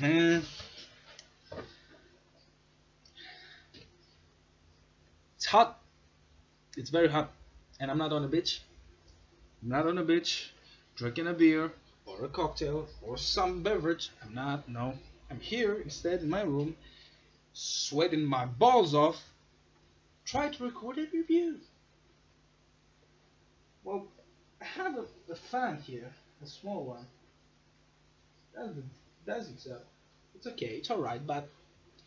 Man, it's hot. It's very hot. And I'm not on a beach. I'm not on a beach drinking a beer or a cocktail or some beverage. I'm not, no. I'm here instead in my room, sweating my balls off, try to record a review. Well, I have a fan here, a small one. That's, that's it's okay, it's alright, but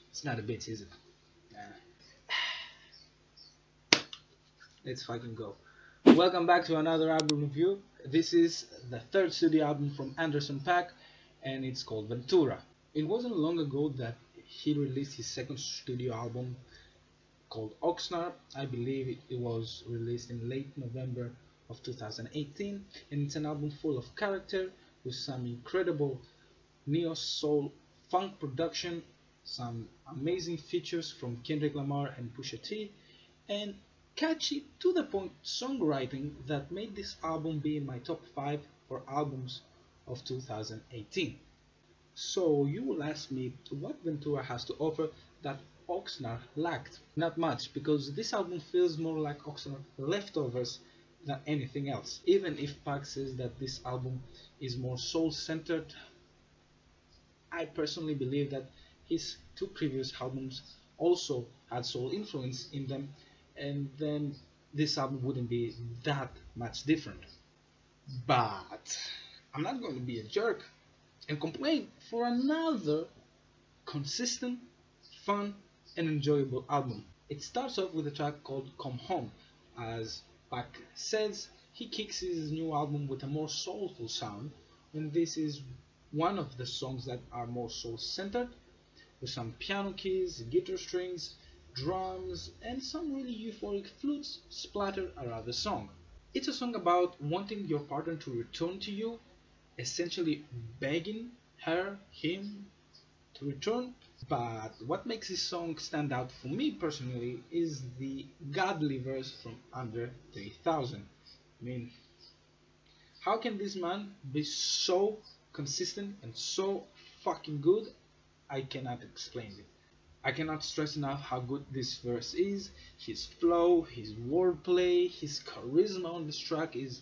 it's not a bit, is it? Nah. Let's fucking go. Welcome back to another album review. This is the third studio album from Anderson Paak, and it's called Ventura. It wasn't long ago that he released his second studio album called Oxnard. I believe it was released in late November of 2018, and it's an album full of character with some incredible neo soul funk production, some amazing features from Kendrick Lamar and Pusha T, and catchy to the point songwriting that made this album be in my top 5 for albums of 2018. So you will ask me what Ventura has to offer that Oxnard lacked. Not much, because this album feels more like Oxnard leftovers than anything else. Even if Paak says that this album is more soul-centered, I personally believe that his two previous albums also had soul influence in them, and then this album wouldn't be that much different. But I'm not going to be a jerk and complain for another consistent, fun, and enjoyable album. It starts off with a track called Come Home. As Paak says, he kicks his new album with a more soulful sound, and this is one of the songs that are more soul centered, with some piano keys, guitar strings, drums, and some really euphoric flutes splattered around the song. It's a song about wanting your partner to return to you, essentially begging her, him to return. But what makes this song stand out for me personally is the godly verse from Under 3000. I mean, how can this man be so consistent and so fucking good? I cannot explain it. I cannot stress enough how good this verse is. His flow, his wordplay, his charisma on this track is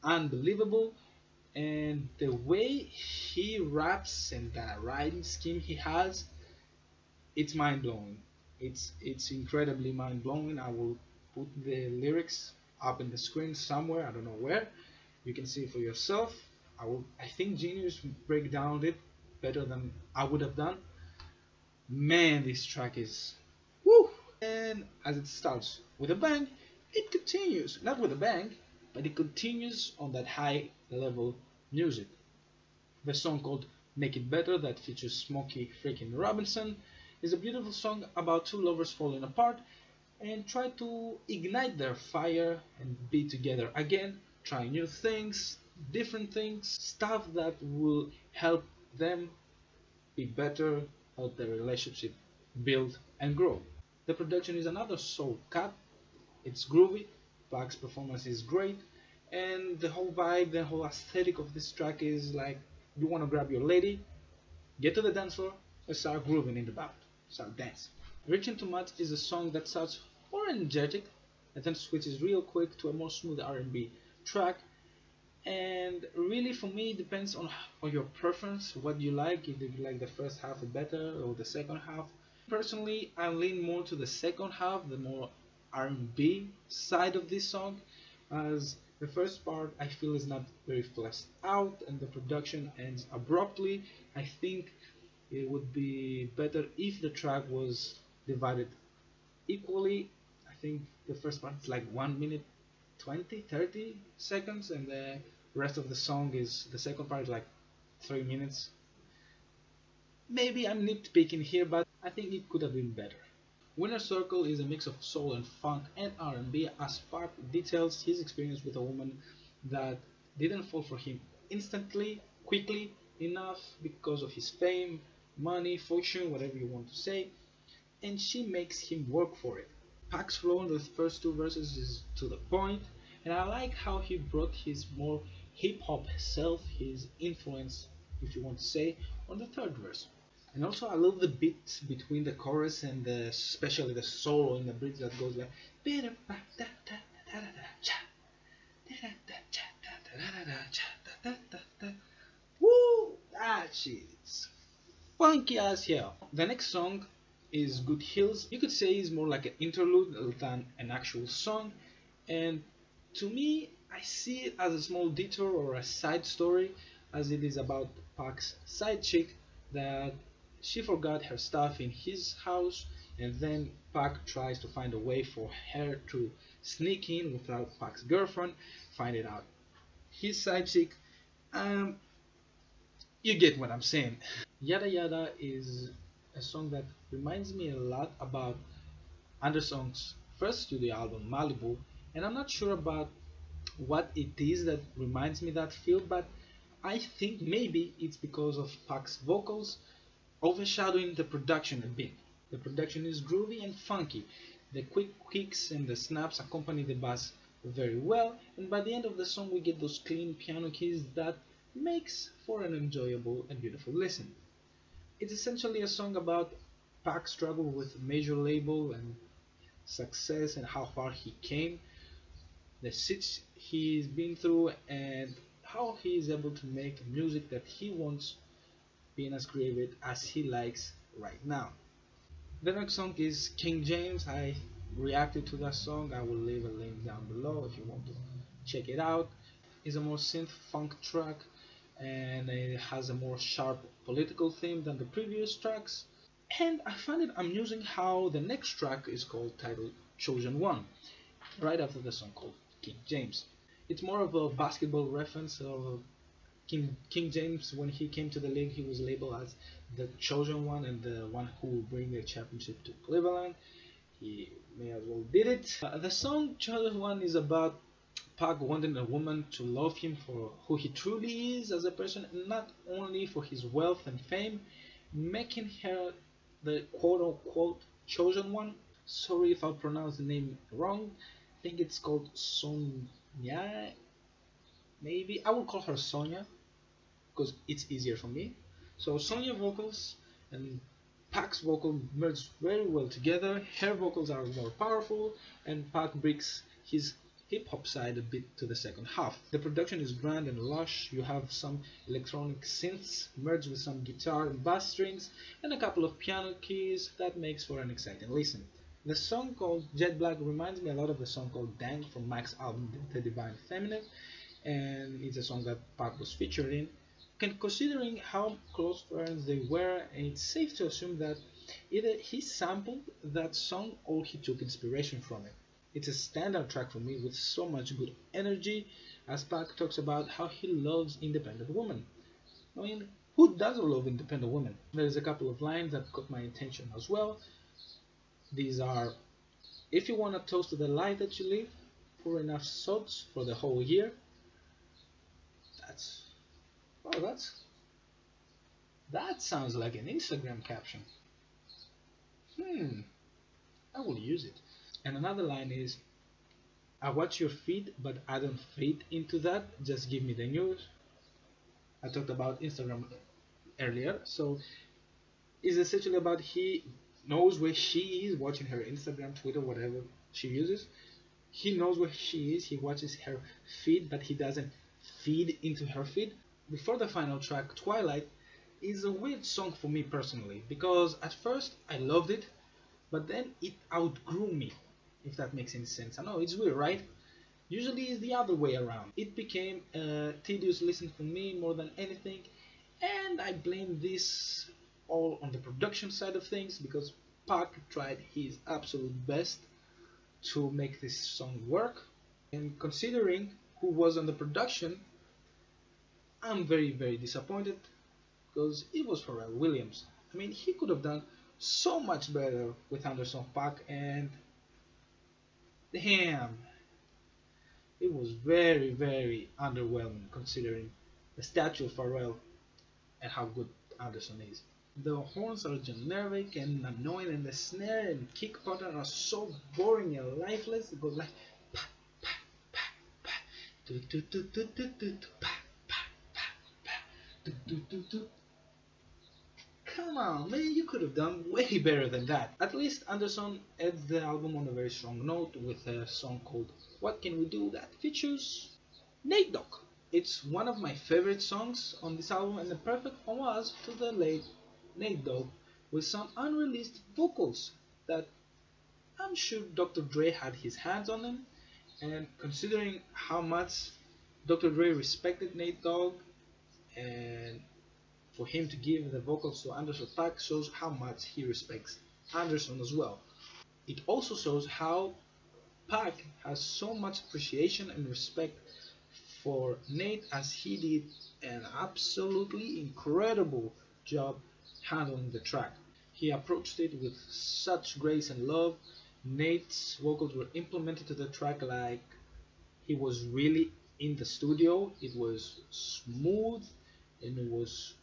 unbelievable, and the way he raps and the writing scheme he has, it's mind blowing. It's incredibly mind blowing. I will put the lyrics up in the screen somewhere. I don't know where. You can see it for yourself. I think Genius break down it better than I would have done. Man, this track is woo! And as it starts with a bang, it continues not with a bang, but it continues on that high level music. The song called Make It Better, that features Smokey freaking Robinson, is a beautiful song about two lovers falling apart and try to ignite their fire and be together again, try new things, different things, stuff that will help them be better, help their relationship build and grow. The production is another soul cut. It's groovy, Paak's performance is great, and the whole vibe, the whole aesthetic of this track is like you want to grab your lady, get to the dance floor, and start grooving in the back, start dancing. Reaching Too Much is a song that starts more energetic and then switches real quick to a more smooth R&B track. And really, for me, it depends on your preference, what you like. Either you like the first half better or the second half. Personally, I lean more to the second half, the more R&B side of this song, as the first part I feel is not very fleshed out and the production ends abruptly. I think it would be better if the track was divided equally. I think the first part is like 1 minute 20, 30 seconds, and the rest of the song is the second part is like 3 minutes. Maybe I'm nitpicking here, but I think it could have been better. Winner Circle is a mix of soul and funk and R&B, as Paak details his experience with a woman that didn't fall for him instantly, quickly enough because of his fame, money, fortune, whatever you want to say, and she makes him work for it. Paak's flow in the first two verses is to the point, and I like how he brought his more hip hop self, his influence, if you want to say, on the third verse. And also I love the beat between the chorus and especially the solo in the bridge that goes like woo, that shit's funky as hell. The next song is Good Hills. You could say it's more like an interlude than an actual song, and to me, I see it as a small detour or a side story, as it is about Paak's side chick that she forgot her stuff in his house, and then Paak tries to find a way for her to sneak in without Paak's girlfriend, find it out. His side chick, um, you get what I'm saying. Yada Yada is a song that reminds me a lot about Anderson's first studio album, Malibu, and I'm not sure about what it is that reminds me that feel, but I think maybe it's because of Paak's vocals overshadowing the production a bit. The production is groovy and funky. The quick kicks and the snaps accompany the bass very well, and by the end of the song we get those clean piano keys that makes for an enjoyable and beautiful listen. It's essentially a song about Paak's struggle with major label and success and how far he came, the shit he's been through, and how he is able to make music that he wants, being as creative as he likes right now. The next song is King James. I reacted to that song. I will leave a link down below if you want to check it out. It's a more synth funk track, and it has a more sharp political theme than the previous tracks. And I find it amusing how the next track is called titled Chosen One, right after the song called King James. It's more of a basketball reference of King James. When he came to the league, he was labeled as the chosen one and the one who will bring the championship to Cleveland. He may as well did it. The song Chosen One is about Paak wanting a woman to love him for who he truly is as a person, and not only for his wealth and fame, making her the quote unquote chosen one. Sorry if I pronounce the name wrong. I think it's called Sonia. Maybe I will call her Sonia because it's easier for me. So Sonia vocals and Paak's vocal merge very well together. Her vocals are more powerful, and Paak brings his hip hop side a bit to the second half. The production is grand and lush. You have some electronic synths merged with some guitar and bass strings, and a couple of piano keys that makes for an exciting listen. The song called Jet Black reminds me a lot of the song called Dang from Mac's album The Divine Feminine, and it's a song that Paak was featured in. Considering how close friends they were, and it's safe to assume that either he sampled that song or he took inspiration from it. It's a standout track for me with so much good energy, as Paak talks about how he loves independent women. I mean, who doesn't love independent women? There's a couple of lines that caught my attention as well. These are, if you want to toast to the life that you live, pour enough salts for the whole year. That's, oh, that sounds like an Instagram caption. Hmm, I will use it. And another line is, I watch your feed, but I don't fit into that. Just give me the news. I talked about Instagram earlier, so it's essentially about he knows where she is watching her Instagram, Twitter, whatever she uses. He knows where she is. He watches her feed, but he doesn't feed into her feed. Before the final track, Twilight, is a weird song for me personally because at first I loved it, but then it outgrew me, if that makes any sense. I know it's weird, right? Usually it's the other way around. It became a tedious listen for me more than anything, and I blame this all on the production side of things because Paak tried his absolute best to make this song work. And considering who was on the production, I'm very disappointed because it was Pharrell Williams. I mean, he could have done so much better with Anderson .Paak, and damn, it was very underwhelming considering the statue of Pharrell and how good Anderson is. The horns are generic and annoying, and the snare and kick pattern are so boring and lifeless. It goes like pa pa pa pa, do do do do do do, pa pa pa pa, do do do do. come on, man, you could have done way better than that. At least Anderson ends the album on a very strong note with a song called What Can We Do that features Nate Dogg. It's one of my favorite songs on this album and a perfect homage to the late Nate Dogg with some unreleased vocals that I'm sure Dr. Dre had his hands on them, and considering how much Dr. Dre respected Nate Dogg, and for him to give the vocals to Anderson .Paak shows how much he respects Anderson as well. It also shows how Paak has so much appreciation and respect for Nate, as he did an absolutely incredible job handling the track. He approached it with such grace and love. Nate's vocals were implemented to the track like he was really in the studio. It was smooth and it was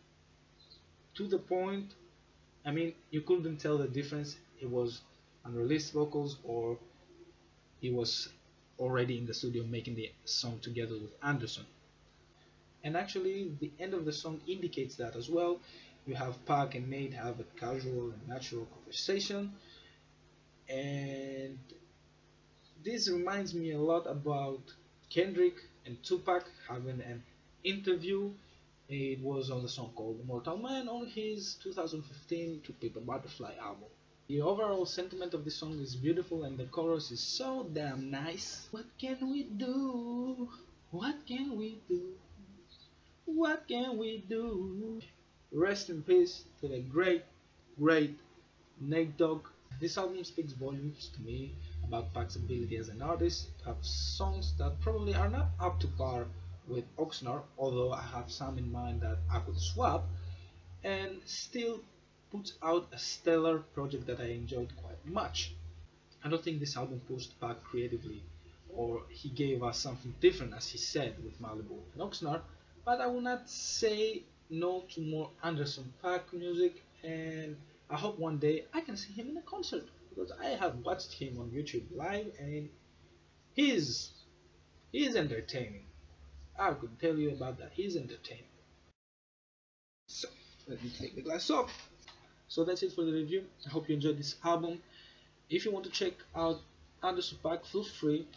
to the point. I mean, you couldn't tell the difference. It was unreleased vocals or he was already in the studio making the song together with Anderson. And actually, the end of the song indicates that as well. You have Paak and Nate have a casual and natural conversation, and this reminds me a lot about Kendrick and Tupac having an interview. It was on the song called Mortal Man on his 2015 To Paper Butterfly album. The overall sentiment of the song is beautiful and the chorus is so damn nice. What can we do? What can we do? What can we do? Rest in peace to the great, great Nate Dogg. This album speaks volumes to me about Paak's ability as an artist to have songs that probably are not up to par with Oxnard, although I have some in mind that I could swap, and still puts out a stellar project that I enjoyed quite much. I don't think this album pushed Paak creatively, or he gave us something different, as he said with Malibu and Oxnard, but I will not say no to more Anderson .Paak music, and I hope one day I can see him in a concert, because I have watched him on YouTube live and he's he's entertaining. I could tell you about that. He's entertaining. So let me take the glass off. So that's it for the review. I hope you enjoyed this album. If you want to check out Anderson .Paak, feel free.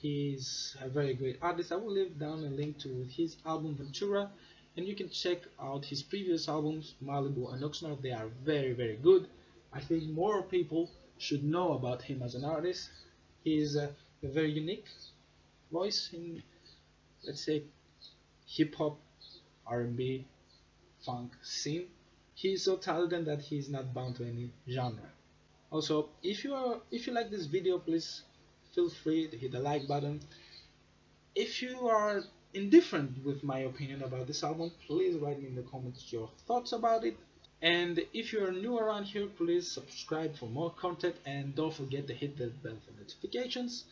He's a very great artist. I will leave down a link to his album Ventura, and you can check out his previous albums Malibu and Oxnard. They are very, very good. I think more people should know about him as an artist. He is a very unique voice in, let's say, hip hop, R&B, funk scene. He is so talented that he is not bound to any genre. Also, if you like this video, please feel free to hit the like button. If you are indifferent with my opinion about this album, please write me in the comments your thoughts about it. And if you are new around here, please subscribe for more content and don't forget to hit the bell for notifications.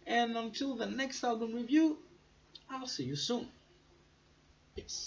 And until the next album review, I'll see you soon. Peace.